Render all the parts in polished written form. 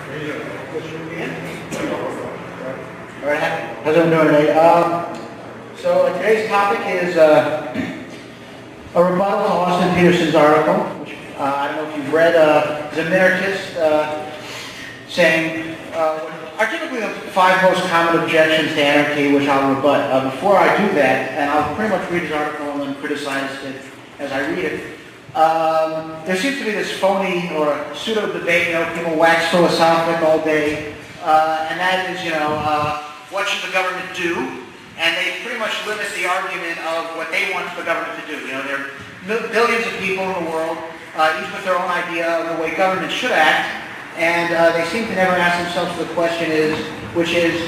All right, how's everyone doing today? So today's topic is a rebuttal to Austin Peterson's article, which I don't know if you've read. It's an Anarchist saying, are typically the 5 most common objections to anarchy, which I'll rebut. Before I do that, and I'll pretty much read his article and then criticize it as I read it, there seems to be this phony or pseudo debate, people wax philosophic all day, and that is, what should the government do? And they pretty much limit the argument of what they want the government to do. There are billions of people in the world, each with their own idea of the way government should act, and they seem to never ask themselves the question which is,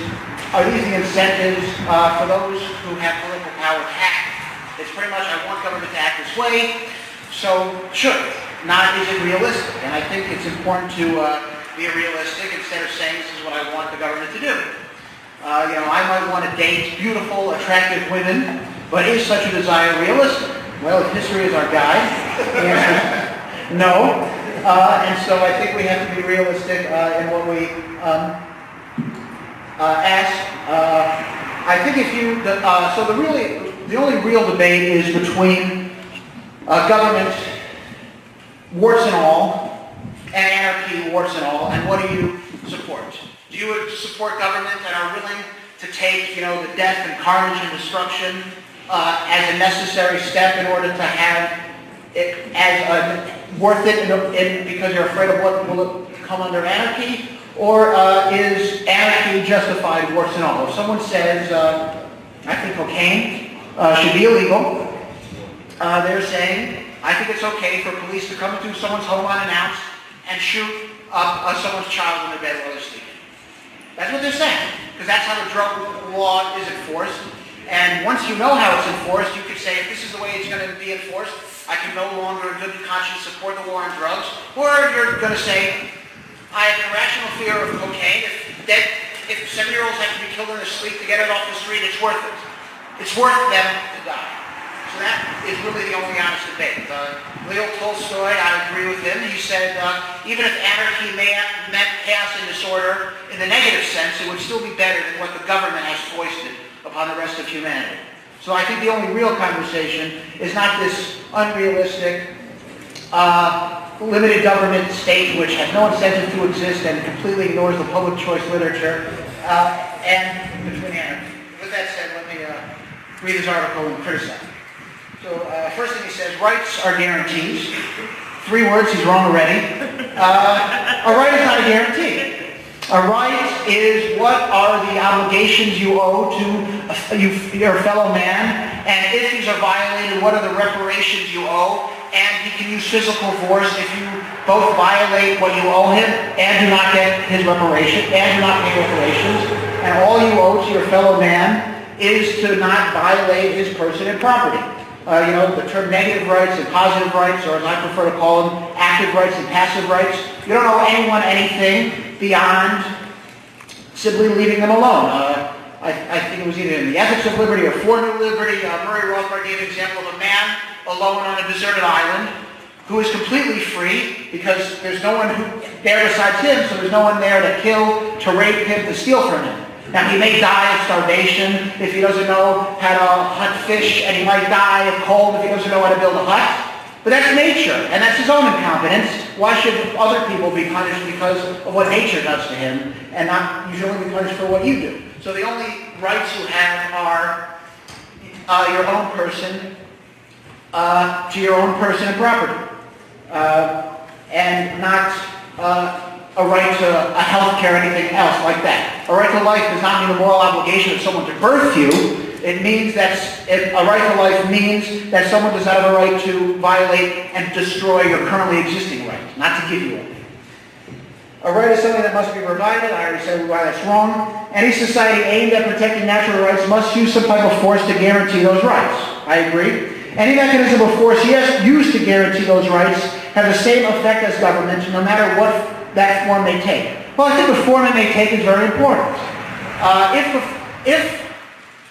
are these the incentives for those who have political power to act? It's pretty much, I want government to act this way, so should it? Not, is it realistic? And I think it's important to be realistic instead of saying this is what I want the government to do. I might want to date beautiful, attractive women, but is such a desire realistic? Well, if history is our guide, the answer is no. And so I think we have to be realistic in what we ask. I think if you, the only real debate is between government, warts and all, and anarchy, warts and all, and what do you support? Do you support government that are willing to take, the death and carnage and destruction as a necessary step in order to have it as worth it because you're afraid of what will come under anarchy? Or is anarchy justified, warts and all? If someone says, I think cocaine should be illegal, they're saying, I think it's okay for police to come into someone's home unannounced and shoot up someone's child in their bed while they're sleeping. That's what they're saying, because that's how the drug law is enforced. And once you know how it's enforced, you could say, if this is the way it's going to be enforced, I can no longer in good conscience support the war on drugs. Or you're going to say, I have an irrational fear of cocaine. If 7-year-olds have to be killed in their sleep to get it off the street, it's worth it. It's worth them to die. So that is really the only honest debate. Leo Tolstoy, I agree with him. He said, even if anarchy meant chaos and disorder in the negative sense, it would still be better than what the government has foisted upon the rest of humanity. So I think the only real conversation is not this unrealistic, limited government state which has no incentive to exist and completely ignores the public choice literature, and between anarchy. With that said, let me read his article and criticize. So first thing he says, rights are guarantees. 3 words, he's wrong already. A right is not a guarantee. A right is what are the obligations you owe to your fellow man, and if these are violated, what are the reparations you owe, and he can use physical force if you both violate what you owe him and do not get his reparation, and do not pay reparations, and all you owe to your fellow man is to not violate his person and property. The term negative rights and positive rights, or as I prefer to call them, active rights and passive rights. You don't owe anyone anything beyond simply leaving them alone. I think it was either in The Ethics of Liberty or For New Liberty. Murray Rothbard gave an example of a man alone on a deserted island who is completely free because there's no one there besides him, so there's no one there to kill, to rape him, to steal from him. Now, he may die of starvation if he doesn't know how to hunt fish, and he might die of cold if he doesn't know how to build a hut. But that's nature, and that's his own incompetence. Why should other people be punished because of what nature does to him, and not usually be punished for what you do? So the only rights you have are your own person, to your own person and property, and not a right to a health care or anything else like that. A right to life does not mean a moral obligation of someone to birth you. It means that a right to life means that someone does not have a right to violate and destroy your currently existing right, not to give you one. A right is something that must be provided. I already said why that's wrong. Any society aimed at protecting natural rights must use some type of force to guarantee those rights. I agree. Any mechanism of force used to guarantee those rights have the same effect as government, no matter what that form may take. Well, I think the form it may take is very important. If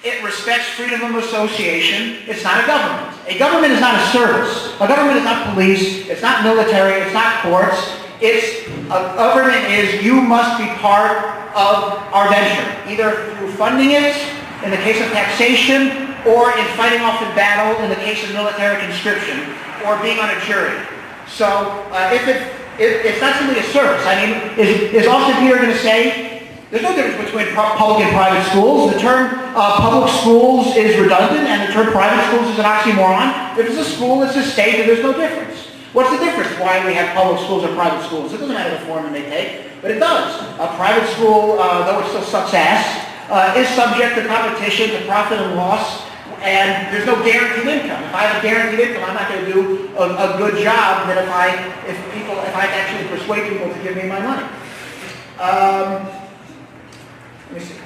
it respects freedom of association, it's not a government. A government is not a service. A government is not police, it's not military, it's not courts. government is, you must be part of our venture, either through funding it, in the case of taxation, or in fighting off in battle, in the case of military conscription, or being on a jury. So it's not simply a service. I mean, is Austin Peter going to say, there's no difference between public and private schools. The term public schools is redundant, and the term private schools is an oxymoron. If it's a school, it's a state, and there's no difference. What's the difference why we have public schools or private schools? It doesn't matter the form they take, but it does. A private school, though it still sucks ass, is subject to competition, to profit and loss, and there's no guaranteed income. If I have a guaranteed income, I'm not going to do a good job than if I actually persuade people to give me my money. Let me see.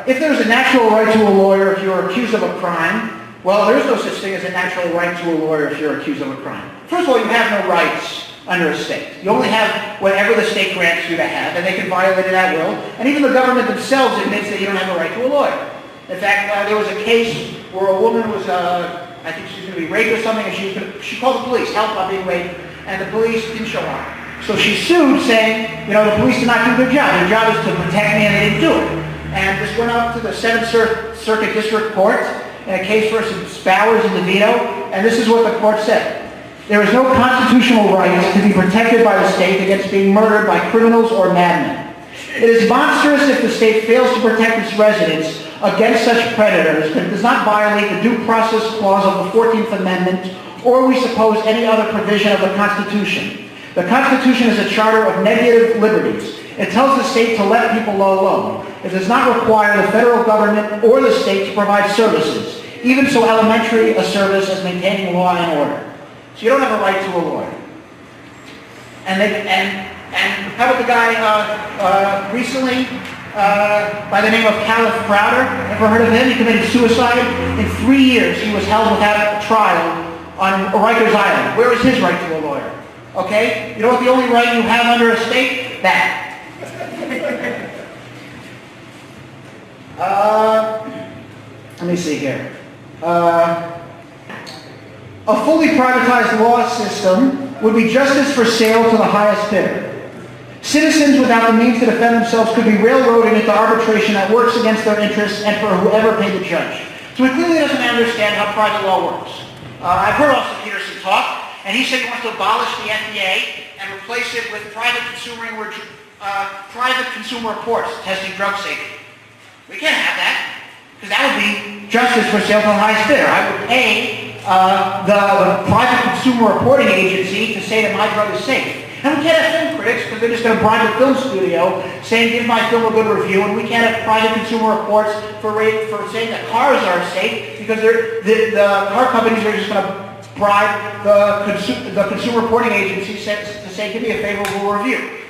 If there's a natural right to a lawyer if you're accused of a crime, well, there is no such thing as a natural right to a lawyer if you're accused of a crime. First of all, you have no rights under a state. You only have whatever the state grants you to have, and they can violate it at will. And even the government themselves admits that you don't have a right to a lawyer. In fact, there was a case where a woman was, I think she was going to be raped or something, and she called the police, help, I'm being raped, and the police didn't show up. So she sued, saying, the police did not do their job. Their job is to protect me, and they didn't do it. And this went up to the 7th Circuit District Court in a case versus Bowers and DeVito, and this is what the court said. There is no constitutional right to be protected by the state against being murdered by criminals or madmen. It is monstrous if the state fails to protect its residents against such predators, but it does not violate the due process clause of the 14th Amendment, or we suppose any other provision of the Constitution. The Constitution is a charter of negative liberties. It tells the state to let people alone. It does not require the federal government or the state to provide services, even so elementary a service as maintaining law and order. So you don't have a right to a lawyer. And how about the guy recently by the name of Caliph Crowder? Ever heard of him? He committed suicide. In 3 years, he was held without a trial on Rikers Island. Where is his right to a lawyer? Okay? You know what the only right you have under a state? That. Let me see here. A fully privatized law system would be justice for sale to the highest bidder. Citizens without the means to defend themselves could be railroaded into arbitration that works against their interests and for whoever paid the judge. So he clearly doesn't understand how private law works. I've heard Austin Peterson talk, and he said he wants to abolish the FDA and replace it with private consumer reports testing drug safety. We can't have that, because that would be justice for sale to the highest bidder. I would pay the private consumer reporting agency to say that my drug is safe. And we can't have film critics, because they're just going to bribe the film studio saying, give my film a good review, and we can't have private consumer reports for saying that cars are safe, because the car companies are just going to bribe the consumer reporting agency to say, give me a favorable review.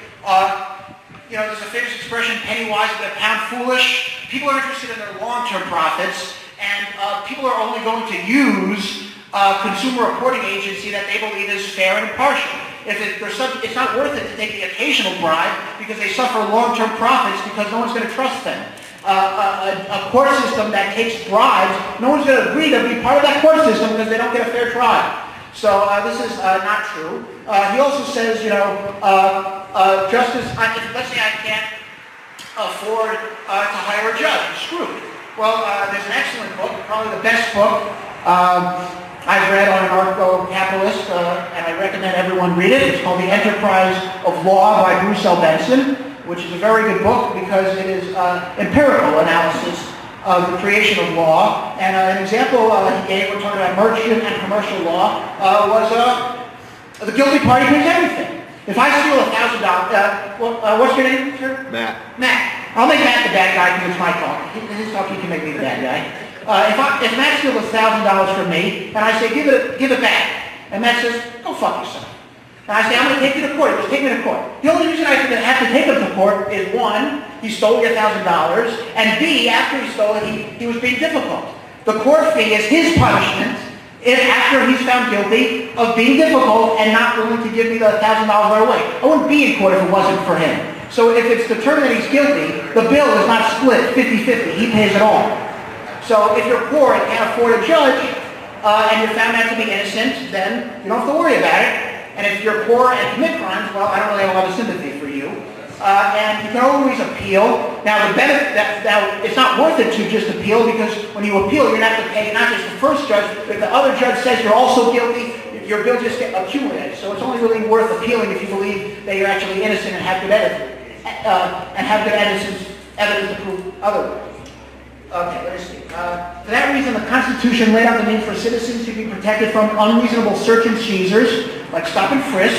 There's a famous expression, penny wise but a pound foolish. People are interested in their long-term profits, and people are only going to use a consumer reporting agency that they believe is fair and impartial. It's not worth it to take the occasional bribe because they suffer long-term profits because no one's going to trust them. A court system that takes bribes, no one's going to agree to be part of that court system because they don't get a fair trial. So this is not true. He also says, justice, let's say I can't afford to hire a judge, I'm screwed. Well, there's an excellent book, probably the best book I've read on anarcho-capitalist, and I recommend everyone read it. It's called The Enterprise of Law by Bruce L. Benson, which is a very good book because it is empirical analysis of the creation of law. And an example he gave, we're talking about merchant and commercial law, was the guilty party pays everything. If I steal $1,000, what's your name, sir? Matt. I'll make Matt the bad guy because it's my talk. His talk, he can make me the bad guy. If Matt steals $1,000 from me, and I say, give it back, and Matt says, go fuck yourself. And I say, I'm going to take you to court. He goes, take me to court. The only reason I have to take him to court is, one, he stole your $1,000, and B, after he stole it, he was being difficult. The court fee is his punishment, after he's found guilty, of being difficult and not willing to give me the $1,000 right away. I wouldn't be in court if it wasn't for him. So if it's determined that he's guilty, the bill is not split 50-50. He pays it all. So if you're poor and can't afford a judge, and you're found out to be innocent, then you don't have to worry about it. And if you're poor and commit crimes, well, I don't really have a lot of sympathy for you. And you can always appeal. Now, the benefit now it's not worth it to just appeal, because when you appeal, you're not to pay not just the first judge, but if the other judge says you're also guilty, your bill just gets accumulated. So it's only really worth appealing if you believe that you're actually innocent and have good evidence to prove otherwise. Okay, let me see. For that reason, the Constitution laid out the need for citizens to be protected from unreasonable search and seizures, like stop and frisk,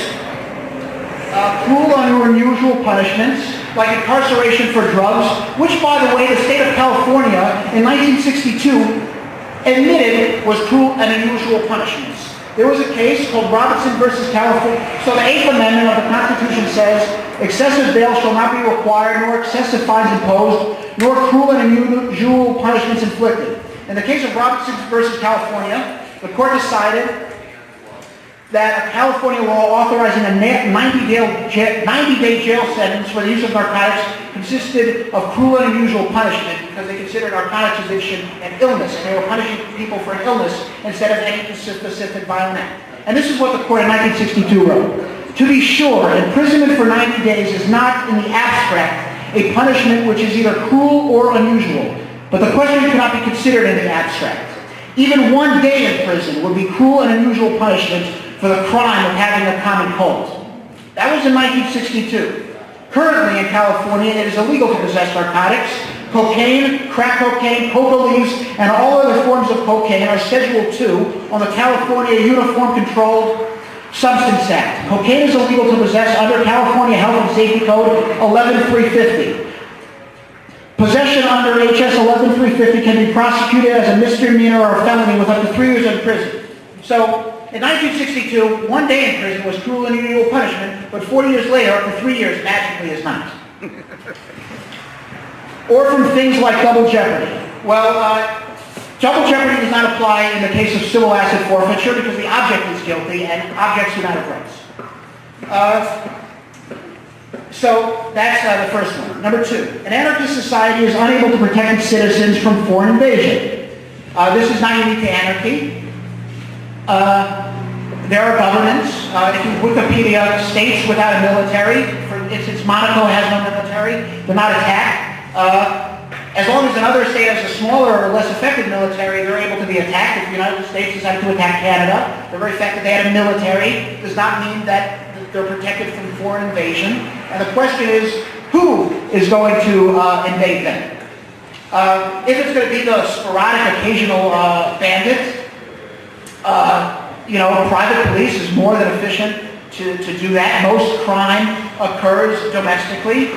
cruel and unusual punishments, like incarceration for drugs, which, by the way, the state of California in 1962 admitted was cruel and unusual punishments. There was a case called Rothschild versus California. So the 8th Amendment of the Constitution says, excessive bail shall not be required, nor excessive fines imposed, nor cruel and unusual punishments inflicted. In the case of Rothschild versus California, the court decided that a California law authorizing a 90-day jail sentence for the use of narcotics consisted of cruel and unusual punishment, because they considered narcotics addiction an illness, and they were punishing people for an illness instead of any specific violent act. And this is what the court in 1962 wrote. To be sure, imprisonment for 90 days is not, in the abstract, a punishment which is either cruel or unusual, but the question cannot be considered in the abstract. Even 1 day in prison would be cruel and unusual punishment for the crime of having a common cold. That was in 1962. Currently in California, it is illegal to possess narcotics. Cocaine, crack cocaine, coca leaves, and all other forms of cocaine are Schedule 2 on the California Uniform Controlled Substance Act. Cocaine is illegal to possess under California Health and Safety Code 11350. Possession under HS 11350 can be prosecuted as a misdemeanor or a felony with up to 3 years in prison. So, in 1962, 1 day in prison was cruel and unusual punishment, but 40 years later, up to 3 years magically is not. Or from things like double jeopardy. Well, double jeopardy does not apply in the case of civil asset forfeiture because the object is guilty and objects do not have rights. So that's the first one. Number 2, an anarchist society is unable to protect its citizens from foreign invasion. This is not unique to anarchy. There are governments, if you Wikipedia, states without a military, for instance, Monaco has no military, they're not attacked. As long as another state has a smaller or less effective military, they're able to be attacked. If the United States decided to attack Canada, the very fact that they had a military does not mean that they're protected from foreign invasion. And the question is, who is going to invade them? If it's going to be the sporadic, occasional bandit, private police is more than efficient to do that. Most crime occurs domestically.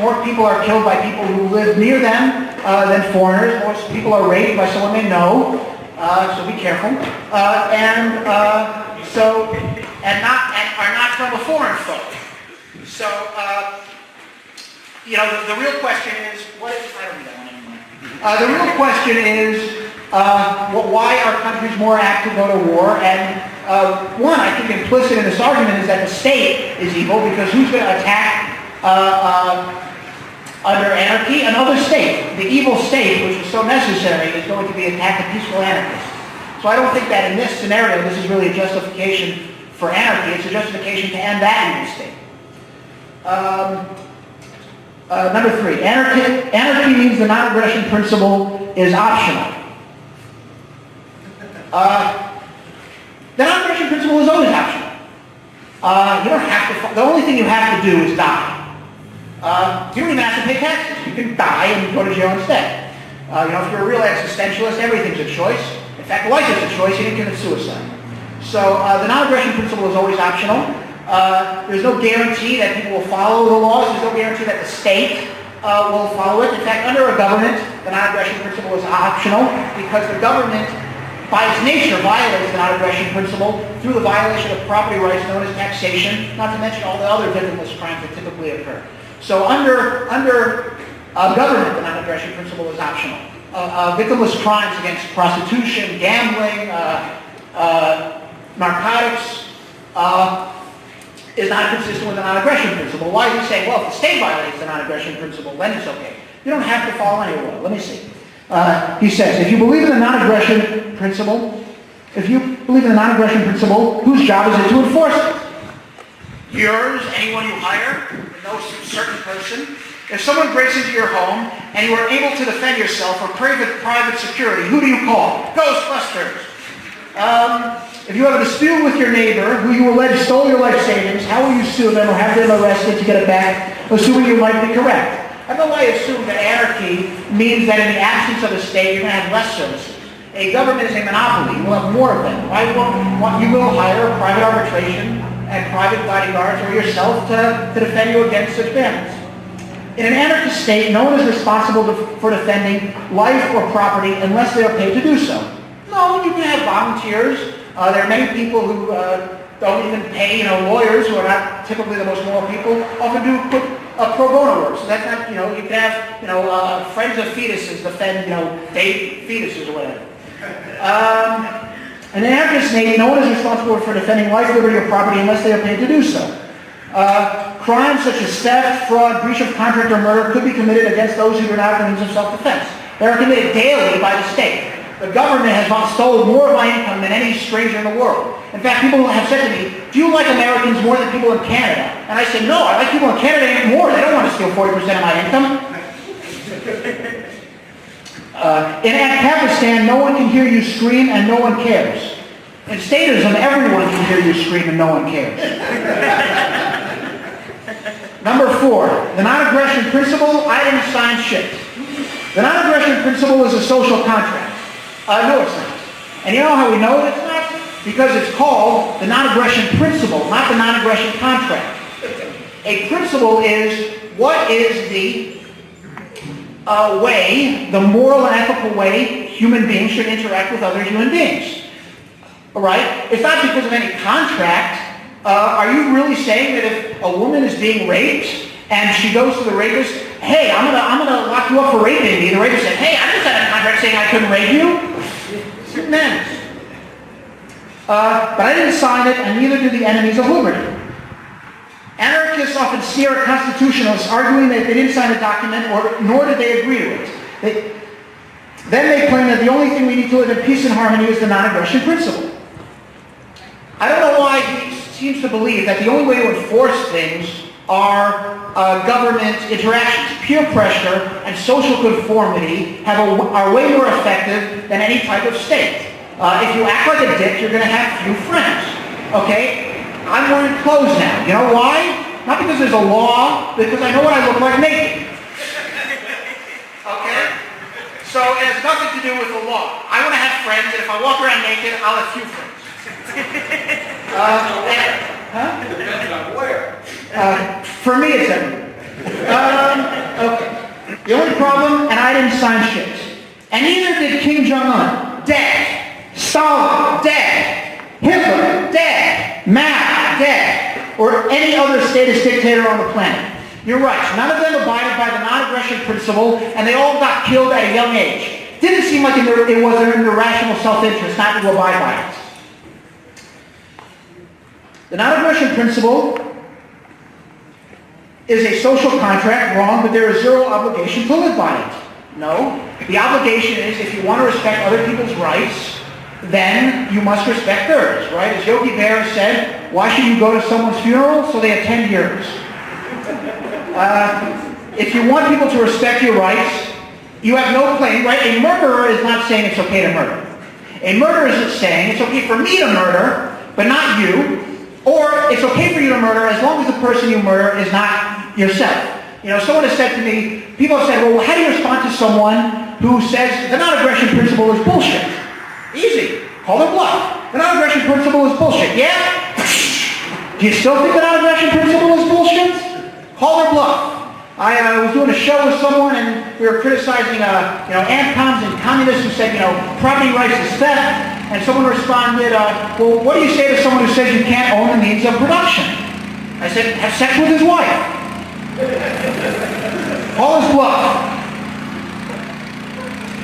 More people are killed by people who live near them than foreigners. Most people are raped by someone they know, so be careful. And are not from a foreign foe. So, the real question is, what if, I don't need that one anymore. The real question is, why are countries more apt to go to war? And one, I think implicit in this argument is that the state is evil, because who's going to attack under anarchy? Another state. The evil state, which is so necessary, is going to be attacked by peaceful anarchists. So I don't think that in this scenario, this is really a justification for anarchy. It's a justification to end that evil state. Number 3, anarchy means the non-aggression principle is optional. The non-aggression principle is always optional. You don't have to. The only thing you have to do is die. You don't even have to pay taxes. You can die and go to jail instead. If you're a real existentialist, everything's a choice. In fact, life is a choice. You can commit suicide. So the non-aggression principle is always optional. There's no guarantee that people will follow the laws. There's no guarantee that the state will follow it. In fact, under a government, the non-aggression principle is optional because the government, by its nature, violates the non-aggression principle through the violation of property rights known as taxation, not to mention all the other victimless crimes that typically occur. So under government, the non-aggression principle is optional. Victimless crimes against prostitution, gambling, narcotics is not consistent with the non-aggression principle. Why is he saying, well, if the state violates the non-aggression principle, then it's okay? You don't have to follow any law. Let me see. He says, if you believe in the non-aggression principle, If you believe in the non-aggression principle, whose job is it to enforce it? Yours, anyone you hire, no certain person. If someone breaks into your home and you are able to defend yourself or private security, who do you call? Ghostbusters. If you have a dispute with your neighbor who you allege stole your life savings, how will you sue them or have them arrested to get it back, assuming you might be correct? I don't know why I assume that anarchy means that in the absence of a state, you're going to have less services. A government is a monopoly. You will have more of them. You will hire private arbitration and private bodyguards or yourself to defend you against such bandits. In an anarchist state, no one is responsible for defending life or property unless they are paid to do so. No, you can have volunteers. There are many people who don't even pay, lawyers who are not typically the most moral people, often do pro bono work. So that's not, you can have, friends of fetuses defend, date fetuses or whatever. In an anarchist state, no one is responsible for defending life, liberty, or property unless they are paid to do so. Crimes such as theft, fraud, breach of contract, or murder could be committed against those who do not have the means of self-defense. They are committed daily by the state. The government has stolen more of my income than any stranger in the world. In fact, people have said to me, do you like Americans more than people in Canada? And I said, no, I like people in Canada more. They don't want to steal 40% of my income. In Pakistan, no one can hear you scream and no one cares. In statism, everyone can hear you scream and no one cares. Number 4, the non-aggression principle, I didn't sign shit. The non-aggression principle is a social contract. No, it's not. And you know how we know it's not? Because it's called the non-aggression principle, not the non-aggression contract. A principle is what is the way, the moral and ethical way human beings should interact with other human beings. All right? It's not because of any contract. Are you really saying that if a woman is being raped and she goes to the rapist, hey, I'm gonna lock you up for raping me? The rapist said, hey, I just had a contract saying I couldn't rape you. Men. But I didn't sign it, and neither do the enemies of liberty. Anarchists often sneer at constitutionalists, arguing that they didn't sign the document, nor did they agree to it. Then they claim that the only thing we need to live in peace and harmony is the non-aggression principle. I don't know why he seems to believe that the only way to enforce things are government interactions. Peer pressure and social conformity are way more effective than any type of state. If you act like a dick, you're going to have few friends. Okay? I'm wearing clothes now. You know why? Not because there's a law, because I know what I look like naked. Okay? So it has nothing to do with the law. I want to have friends, and if I walk around naked, I'll have few friends. For me, it's everywhere. Okay. The only problem, and I didn't sign shit. And neither did Kim Jong-un. Dead. Stalin. Dead. Hitler. Dead. Mao. Dead. Or any other statist dictator on the planet. You're right. None of them abided by the non-aggression principle, and they all got killed at a young age. Didn't seem like it was in their rational self-interest not to abide by it. The non-aggression principle is a social contract, wrong, but there is zero obligation to live by it. No. The obligation is if you want to respect other people's rights, then you must respect theirs, right? As Yogi Berra said, why should you go to someone's funeral? So they attend yours. If you want people to respect your rights, you have no claim, right? A murderer is not saying it's okay to murder. A murderer is saying it's okay for me to murder, but not you. Or it's okay for you to murder as long as the person you murder is not yourself. Someone has said to me, people have said, well, how do you respond to someone who says the non-aggression principle is bullshit? Easy. Call their bluff. The non-aggression principle is bullshit. Yeah? Do you still think the non-aggression principle is bullshit? Call their bluff. I was doing a show with someone and we were criticizing, ANCOMs and communists who said, property rights is theft. And someone responded, well, what do you say to someone who says you can't own the means of production? I said, have sex with his wife. Call his bluff.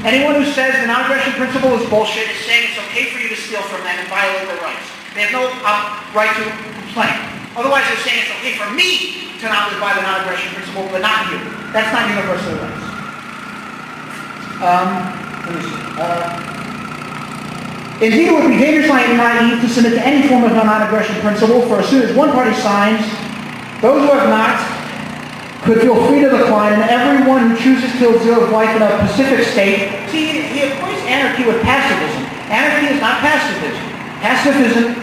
Anyone who says the non-aggression principle is bullshit is saying it's okay for you to steal from them and violate their rights. They have no right to complain. Otherwise, they're saying it's okay for me to not live by the non-aggression principle, but not you. That's not universal rights. Let me see. Indeed, it would be dangerously naive to submit to any form of non-aggression principle, for as soon as one party signs, those who have not could feel free to decline, and everyone who chooses to live life in a pacific state. See, he equates anarchy with pacifism. Anarchy is not pacifism. Pacifism,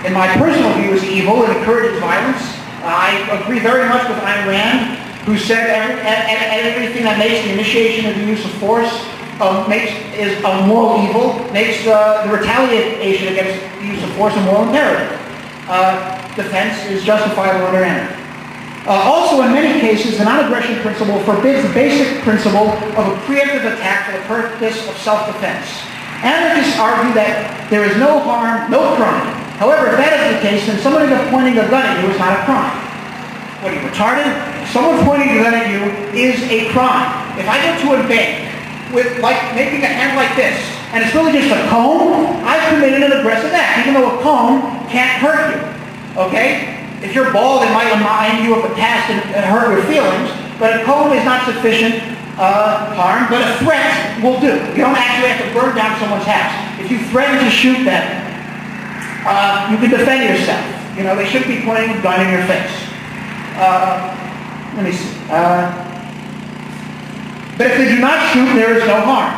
in my personal view, is evil. It encourages violence. I agree very much with Ayn Rand, who said everything that makes the initiation of the use of force is a moral evil, makes the retaliation against the use of force a moral imperative. Defense is justifiable under anarchy. Also, in many cases, the non-aggression principle forbids the basic principle of a preemptive attack for the purpose of self-defense. Anarchists argue that there is no harm, no crime. However, if that is the case, then somebody pointing a gun at you is not a crime. What, are you retarded? Someone pointing a gun at you is a crime. If I go to a bank with, making a hand like this, and it's really just a comb, I've committed an aggressive act, even though a comb can't hurt you. Okay? If you're bald, it might remind you of the past and hurt your feelings, but a comb is not sufficient harm, but a threat will do. You don't actually have to burn down someone's house. If you threaten to shoot them, you can defend yourself. You know, they shouldn't be pointing a gun in your face. Let me see. But if they do not shoot, there is no harm.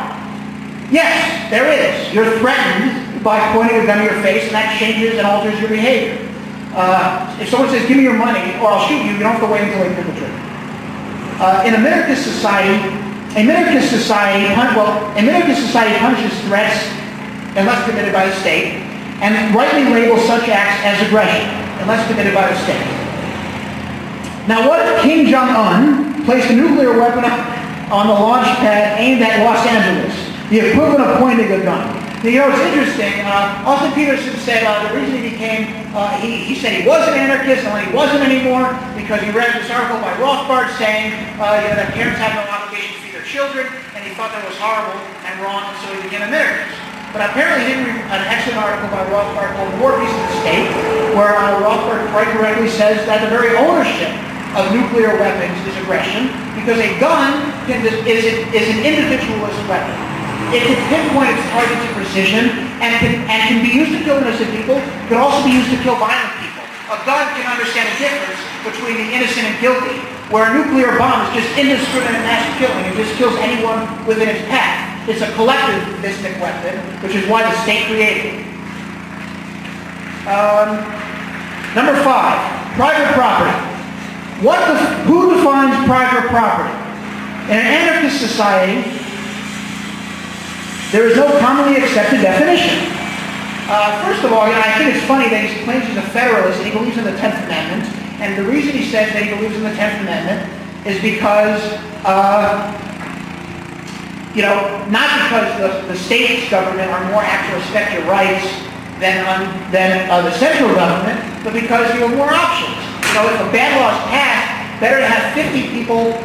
Yes, there is. You're threatened by pointing a gun in your face, and that changes and alters your behavior. If someone says, give me your money, or I'll shoot you, you don't have to wait until they pull the trigger. In a minarchist society punishes threats unless committed by the state, and rightly labels such acts as aggression, unless committed by the state. Now, what if Kim Jong-un placed a nuclear weapon on the launch pad aimed at Los Angeles, the equivalent of pointing a gun? You know, it's interesting. Austin Peterson said the reason he became, he said he was an anarchist, and then he wasn't anymore because he read this article by Rothschild saying that parents have no obligation to feed their children, and he thought that was horrible and wrong, and so he became an anarchist. But apparently he didn't read an excellent article by Rothschild called War, Peace, and the State, where Rothschild quite correctly says that the very ownership of nuclear weapons is aggression, because a gun is an individualist weapon. It can pinpoint its target to precision and can be used to kill innocent people, can also be used to kill violent people. A gun can understand a difference between the innocent and guilty, where a nuclear bomb is just indiscriminate mass killing. It just kills anyone within its path. It's a collectivistic weapon, which is why the state created it. Number 5, private property. Who defines private property? In an anarchist society, there is no commonly accepted definition. First of all, I think it's funny that he claims he's a federalist and he believes in the 10th Amendment. And the reason he says that he believes in the 10th Amendment is because, not because the state's government are more apt to respect your rights than the central government, but because you have more options. You know, if a bad law is passed, better to have 50 people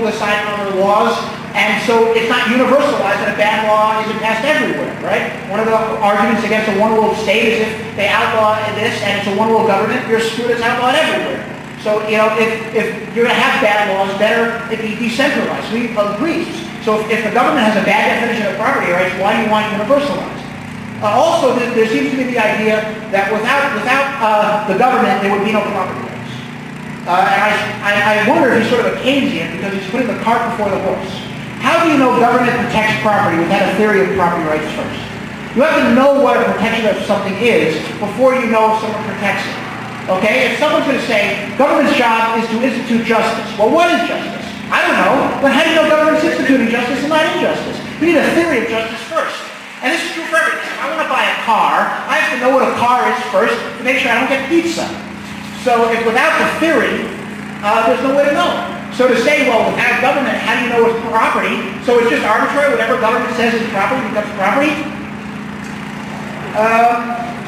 decide on the laws, and so it's not universalized that a bad law isn't passed everywhere, right? One of the arguments against a one-world state is if they outlaw this and it's a one-world government, you're screwed, it's outlawed everywhere. So, if you're going to have bad laws, better it be decentralized. We agree. So if the government has a bad definition of property rights, why do you want it universalized? Also, there seems to be the idea that without the government, there would be no property rights. And I wonder if he's sort of a Keynesian because he's putting the cart before the horse. How do you know government protects property without a theory of property rights first? You have to know what a protection of something is before you know if someone protects it. Okay? If someone's going to say, government's job is to institute justice. Well, what is justice? I don't know. But how do you know government's instituting justice and not injustice? We need a theory of justice first. And this is true for everything. If I want to buy a car, I have to know what a car is first to make sure I don't get pizza. So if without the theory, there's no way to know. So to say, well, without government, how do you know it's property? So it's just arbitrary, whatever government says is property becomes property?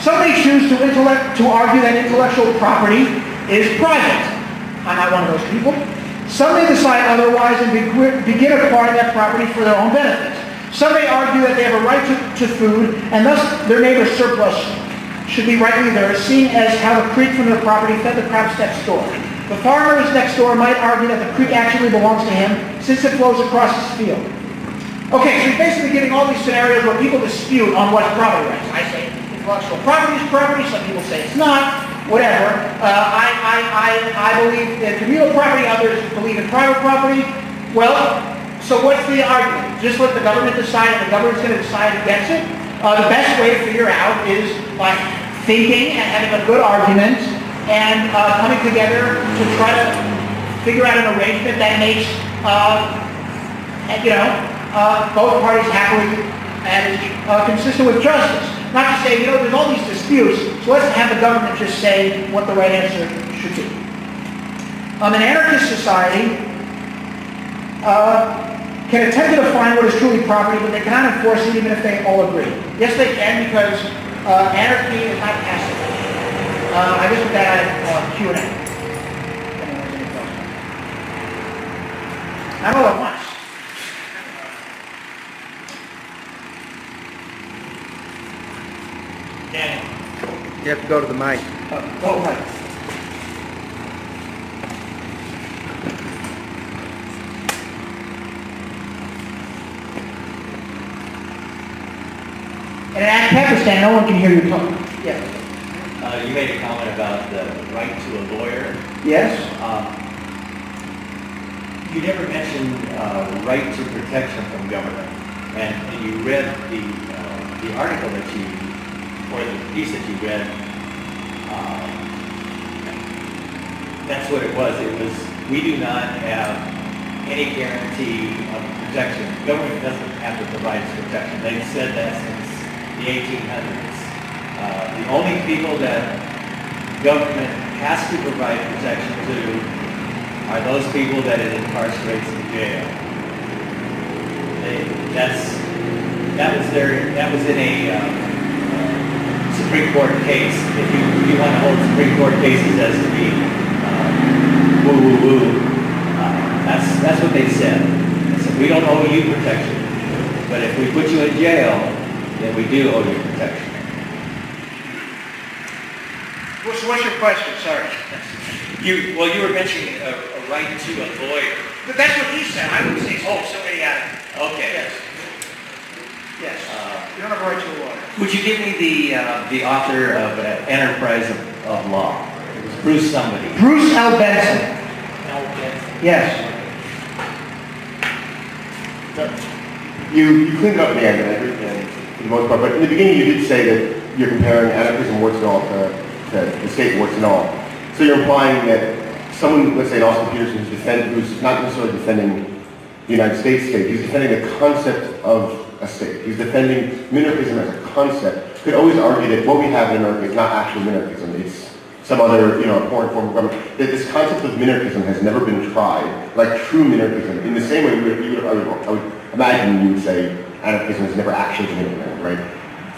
Some may choose to argue that intellectual property is private. I'm not one of those people. Some may decide otherwise and begin acquiring that property for their own benefit. Some may argue that they have a right to food, and thus their neighbor's surplus should be rightly theirs, seeing as how the creek from their property fed the crops next door. The farmers next door might argue that the creek actually belongs to him, since it flows across his field. Okay, so he's basically giving all these scenarios where people dispute on what's property rights. I say intellectual property is property, some people say it's not, whatever. I believe in communal property, others believe in private property. Well, so what's the argument? Just let the government decide, and the government's going to decide against it? The best way to figure out is by thinking and having a good argument and coming together to try to figure out an arrangement that makes, both parties happily and is consistent with justice. Not to say, there's all these disputes, so let's have the government just say what the right answer should be. An anarchist society can attempt to define what is truly property, but they cannot enforce it even if they all agree. Yes, they can, because anarchy is not passive. I guess with that, I have Q&A. Not all at once. Daniel. You have to go to the mic. Oh, right. And in Pakistan, no one can hear you talk. Yes. You made a comment about the right to a lawyer. Yes. You never mentioned right to protection from government, and you read the article that you, or the piece that you read. That's what it was. It was, we do not have any guarantee of protection. Government doesn't have to provide us protection. They've said that since the 1800s. The only people that government has to provide protection to are those people that it incarcerates in jail. That was in a Supreme Court case. If you want to hold Supreme Court cases as to be woo-woo-woo, that's what they said. They said, we don't owe you protection, but if we put you in jail, then we do owe you protection. So what's your question? Sorry. You were mentioning a right to a lawyer. But that's what he said. I would say, somebody had it. Okay. Yes. Yes. You don't have a right to a lawyer. Would you give me the author of Enterprise of Law? It was Bruce somebody. Bruce L. Benson. L. Benson. Yes. You cleaned it up in the end, and I agree for the most part, but in the beginning you did say that you're comparing anarchism, warts and all, to the state, warts and all. So you're implying that someone, let's say Austin Peterson, who's not necessarily defending the United States state, he's defending the concept of a state. He's defending minarchism as a concept. Could always argue that what we have in America is not actually minarchism. It's some other, foreign form of government. That this concept of minarchism has never been tried, like true minarchism. In the same way, I would imagine you would say anarchism has never actually been implemented, right?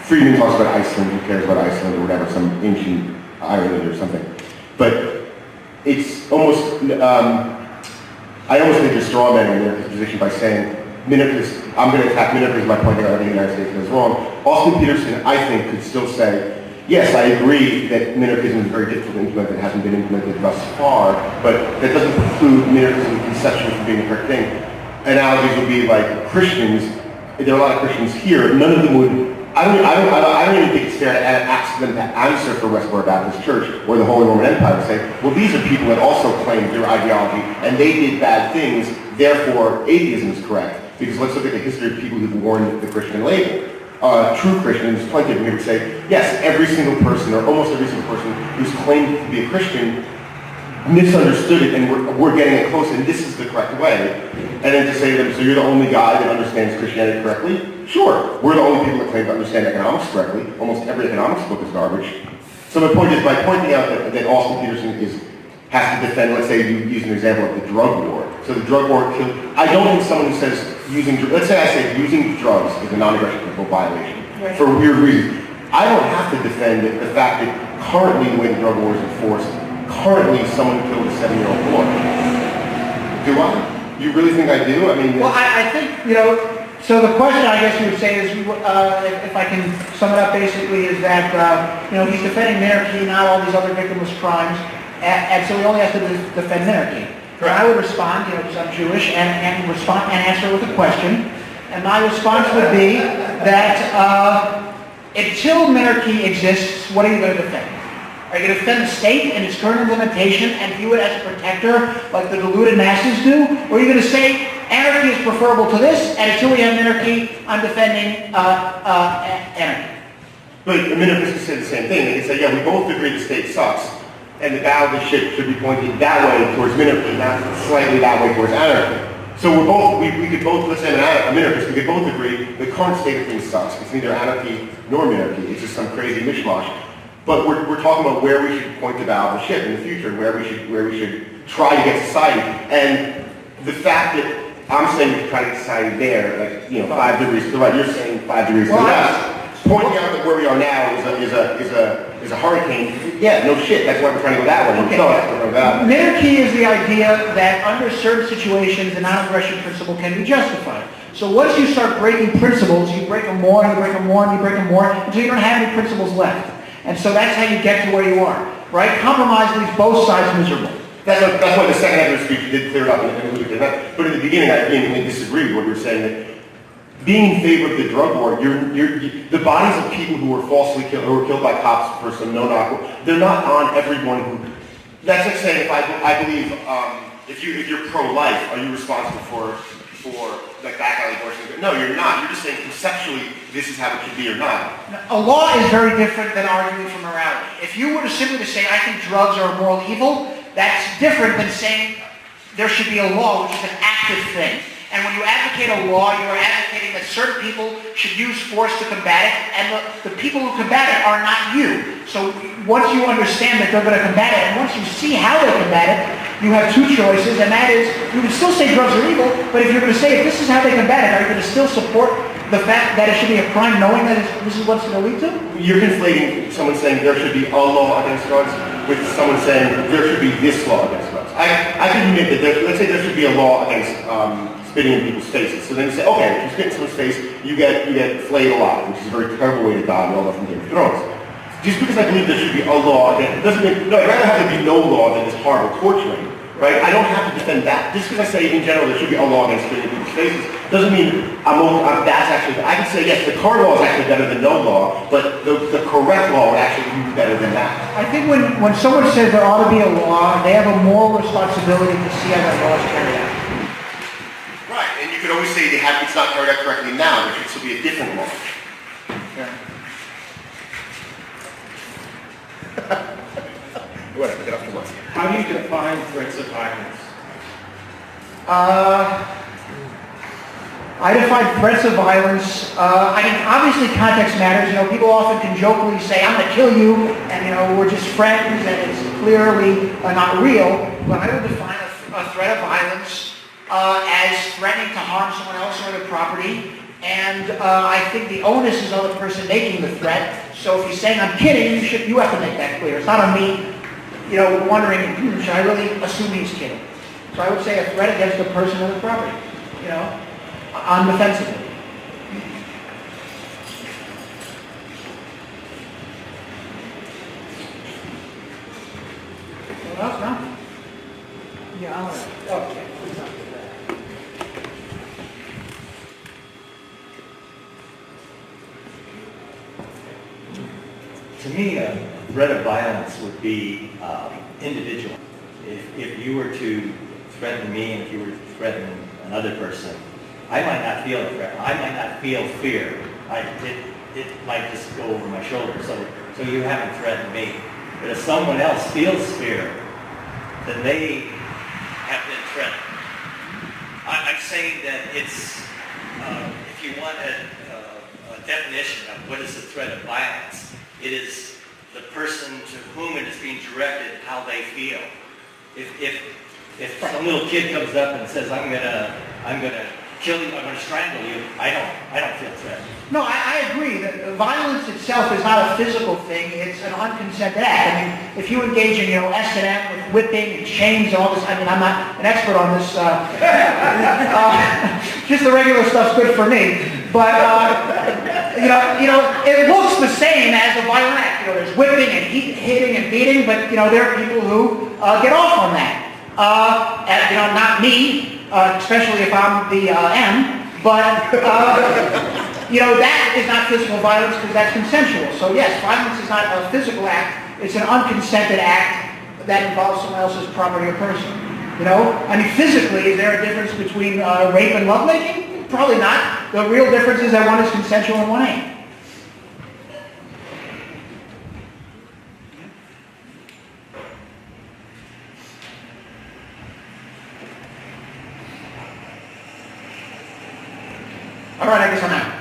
Friedman talks about Iceland, who cares about Iceland or whatever, some ancient island or something. But it's almost, I almost think you're straw manning minarchist position by saying, minarchist, I'm going to attack minarchism by pointing out everything the United States does wrong. Austin Peterson, I think, could still say, yes, I agree that minarchism is very difficult to implement, it hasn't been implemented thus far, but that doesn't preclude minarchism conceptually from being a correct thing. Analogies would be like Christians, there are a lot of Christians here, none of them would, I don't even think it's fair to ask them to answer for Westboro Baptist Church or the Holy Roman Empire to say, well, these are people that also claim their ideology and they did bad things, therefore atheism is correct. Because let's look at the history of people who've worn the Christian label. True Christians, plenty of them here would say, yes, every single person or almost every single person who's claimed to be a Christian misunderstood it and we're getting it close and this is the correct way. And then to say to them, so you're the only guy that understands Christianity correctly? Sure, we're the only people that claim to understand economics correctly. Almost every economics book is garbage. So my point is, by pointing out that Austin Peterson has to defend, let's say you use an example of the drug war. So the drug war killed, I don't think someone who says let's say I say using drugs is a non-aggression control violation for weird reasons. I don't have to defend the fact that currently the way the drug war is enforced, currently someone killed a 7-year-old boy. Do I? You really think I do? I mean... Well, I think, so the question I guess you would say is, if I can sum it up basically, is that, he's defending minarchy, not all these other victimless crimes, and so he only has to defend minarchy. And I would respond, because I'm Jewish, and respond and answer with a question. And my response would be that until minarchy exists, what are you going to defend? Are you going to defend the state and its current implementation and view it as a protector like the deluded masses do? Or are you going to say anarchy is preferable to this, and until we have minarchy, I'm defending anarchy? But the minarchists can say the same thing. They can say, yeah, we both agree the state sucks, and the bow of the ship should be pointed that way towards minarchy, not slightly that way towards anarchy. So we could both, let's say a minarchist, we could both agree the current state of things sucks. It's neither anarchy nor minarchy. It's just some crazy mishmash. But we're talking about where we should point the bow of the ship in the future, where we should try to get society. And the fact that I'm saying we should try to get society there, like 5 degrees to the right, you're saying 5 degrees to the left. Pointing out that where we are now is a hurricane. Yeah, no shit. That's why we're trying to go that way. Okay. No, that's why we're going that way. Minarchy is the idea that under certain situations, the non-aggression principle can be justified. So once you start breaking principles, you break them more, and you break them more, and you break them more, until you don't have any principles left. And so that's how you get to where you are, right? Compromise leaves both sides miserable. That's what the second half of the speech did clear up and alluded to that. But in the beginning, I vehemently disagree with what you were saying, that being in favor of the drug war, the bodies of people who were falsely killed, who were killed by cops for some no-knock, they're not on everyone who... That's like saying, if I believe, if you're pro-life, are you responsible for like back alley abortion? No, you're not. You're just saying conceptually this is how it should be or not. A law is very different than arguing for morality. If you were to simply say, I think drugs are a moral evil, that's different than saying there should be a law, which is an active thing. And when you advocate a law, you are advocating that certain people should use force to combat it, and the people who combat it are not you. So once you understand that they're going to combat it, and once you see how they combat it, you have two choices, and that is, you can still say drugs are evil, but if you're going to say, if this is how they combat it, are you going to still support the fact that it should be a crime knowing that this is what it's going to lead to? You're conflating someone saying there should be a law against drugs with someone saying there should be this law against drugs. I can admit that let's say there should be a law against spitting in people's faces. So then you say, okay, if you spit in someone's face, you get flayed alive, which is a very terrible way to die. We all know from Game of Thrones. Just because I believe there should be a law against, doesn't mean, no, I'd rather have there be no law than this horrible torturing, right? I don't have to defend that. Just because I say in general there should be a law against spitting in people's faces doesn't mean that's actually, I can say yes, the current law is actually better than no law, but the correct law would actually be better than that. I think when someone says there ought to be a law, they have a moral responsibility to see how that law is carried out. Right, and you could always say it's not carried out correctly now, there should still be a different law. Yeah. Whatever, get off the list. How do you define threats of violence? I define threats of violence. I mean, obviously context matters. People often can jokingly say, "I'm going to kill you," and we're just friends, and it's clearly not real. But I would define a threat of violence as threatening to harm someone else or their property. And I think the onus is on the person making the threat. So if he's saying, "I'm kidding," you have to make that clear. It's not on me, wondering, should I really assume he's kidding? So I would say a threat against the person or the property, undefensively. What else, no? Yeah, okay. To me, a threat of violence would be individual. If you were to threaten me and if you were to threaten another person, I might not feel a threat. I might not feel fear. It might just go over my shoulder. So you haven't threatened me. But if someone else feels fear, then they have been threatened. I'm saying that it's, if you want a definition of what is a threat of violence, it is the person to whom it is being directed, how they feel. If some little kid comes up and says, I'm gonna kill you, I'm gonna strangle you, I don't feel threatened. No, I agree that violence itself is not a physical thing, it's an unconsented act. I mean, if you engage in, S&M with whipping and chains and all this, I'm not an expert on this, just the regular stuff's good for me. But, it looks the same as a violent act. There's whipping and hitting and beating, but, there are people who get off on that. Not me, especially if I'm the M, But, that is not physical violence because that's consensual. So yes, violence is not a physical act, it's an unconsented act that involves someone else's property or person. Physically, is there a difference between rape and lovemaking? Probably not. The real difference is that one is consensual and one ain't. All right, I guess I'm out.